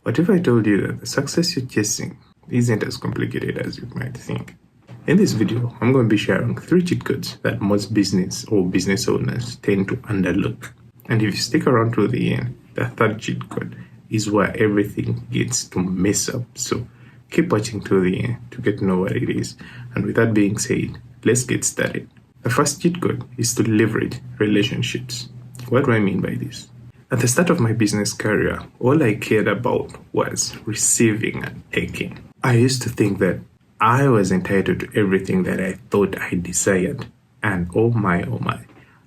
What if I told you that the success you're chasing isn't as complicated as you might think? In this video, I'm going to be sharing 3 cheat codes that most business or business owners tend to underlook. And if you stick around to the end, the 3rd cheat code is where everything gets to mess up. So keep watching to the end to get to know what it is. And with that being said, let's get started. The first cheat code is to leverage relationships. What do I mean by this? At the start of my business career, all I cared about was receiving and taking. I used to think that I was entitled to everything that I thought I desired. And oh my,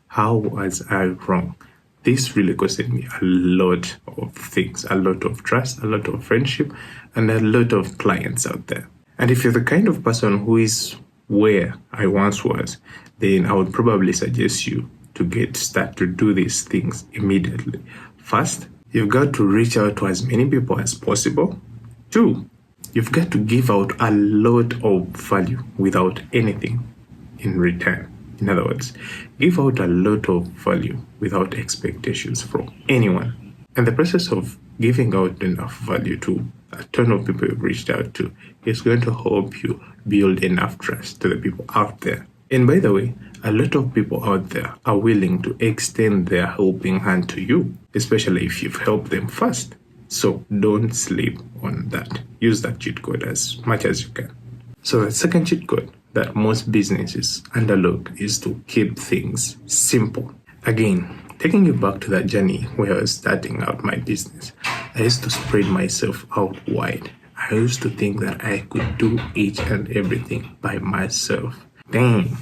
how was I wrong? This really costed me a lot of things, a lot of trust, a lot of friendship, and a lot of clients out there. And if you're the kind of person who is where I once was, then I would probably suggest you to start to do these things immediately. First, you've got to reach out to as many people as possible. 2, you've got to give out a lot of value without anything in return. In other words, give out a lot of value without expectations from anyone. And the process of giving out enough value to a ton of people you've reached out to is going to help you build enough trust to the people out there. And by the way, a lot of people out there are willing to extend their helping hand to you, especially if you've helped them first. So don't sleep on that. Use that cheat code as much as you can. So the second cheat code that most businesses underlook is to keep things simple. Again, taking you back to that journey where I was starting out my business, I used to spread myself out wide. I used to think that I could do each and everything by myself. Dang,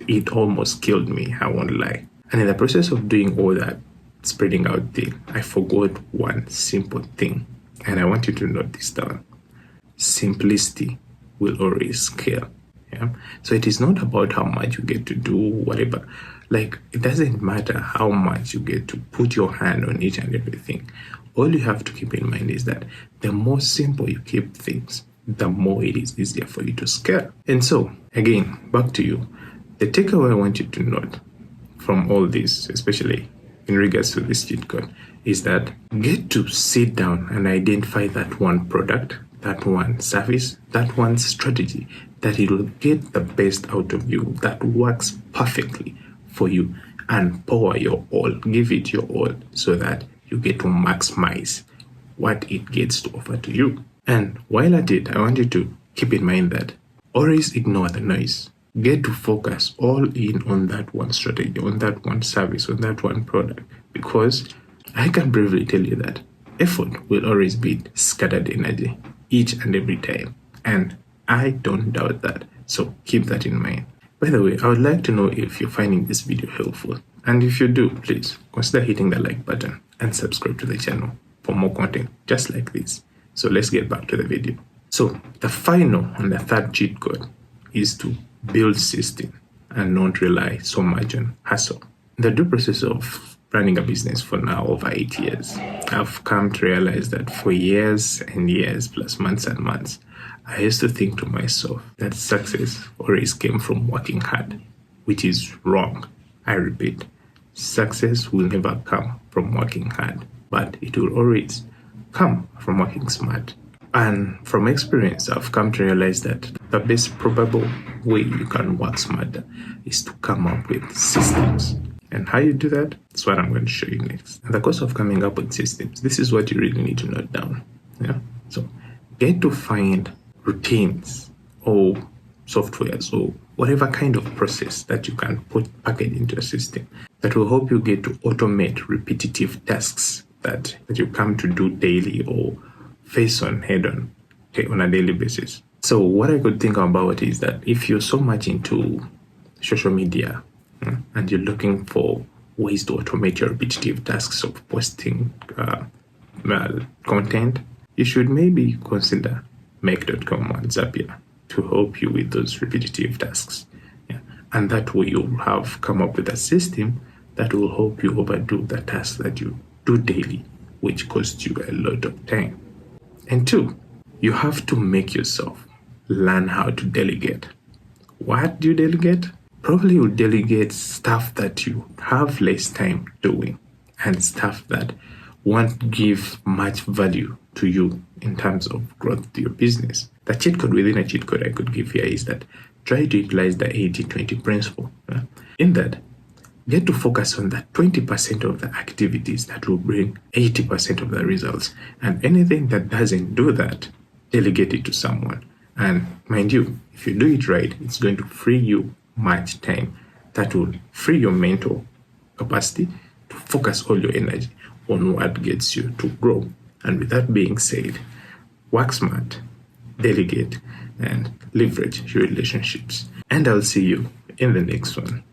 it almost killed me, I won't lie. And in the process of doing all that spreading out thing, I forgot one simple thing. And I want you to note this down. Simplicity will always scale. Yeah. So it is not about how much you get to do, whatever. Like, it doesn't matter how much you get to put your hand on each and everything. All you have to keep in mind is that the more simple you keep things, the more it is easier for you to scale. And so, again, back to you. The takeaway I want you to note from all this, especially in regards to this cheat code, is that get to sit down and identify that one product, that one service, that one strategy that it will get the best out of you, that works perfectly for you, and pour your all, give it your all, so that you get to maximize what it gets to offer to you. And while at it, I want you to keep in mind that always ignore the noise. Get to focus all in on that one strategy, on that one service, on that one product, because I can bravely tell you that effort will always beat scattered energy each and every time. And I don't doubt that. So keep that in mind. By the way, I would like to know if you're finding this video helpful. And if you do, please consider hitting the like button and subscribe to the channel for more content just like this. So let's get back to the video. So the final and the 3rd cheat code is to build system and not rely so much on hustle. In the due process of running a business for now over 8 years, I've come to realize that for years and years plus months and months, I used to think to myself that success always came from working hard, which is wrong. I repeat, success will never come from working hard, but it will always come from working smart. And from experience, I've come to realize that the best probable way you can work smarter is to come up with systems. And how you do that is what I'm going to show you next. In the course of coming up with systems, this is what you really need to note down. Yeah. So get to find routines or softwares or whatever kind of process that you can package into a system that will help you get to automate repetitive tasks that you come to do daily or face on head on a daily basis. So what I could think about is that if you're so much into social media and you're looking for ways to automate your repetitive tasks of posting content, you should maybe consider make.com and Zapier to help you with those repetitive tasks. Yeah. And that way you'll have come up with a system that will help you overdo the tasks that you do daily, which costs you a lot of time. And 2, you have to make yourself learn how to delegate. What do you delegate? Probably you delegate stuff that you have less time doing and stuff that won't give much value to you in terms of growth to your business. The cheat code within a cheat code I could give here is that try to utilize the 80-20 principle. In that, get to focus on that 20% of the activities that will bring 80% of the results. And anything that doesn't do that, delegate it to someone. And mind you, if you do it right, it's going to free you much time. That will free your mental capacity to focus all your energy on what gets you to grow. And with that being said, work smart, delegate, and leverage your relationships. And I'll see you in the next one.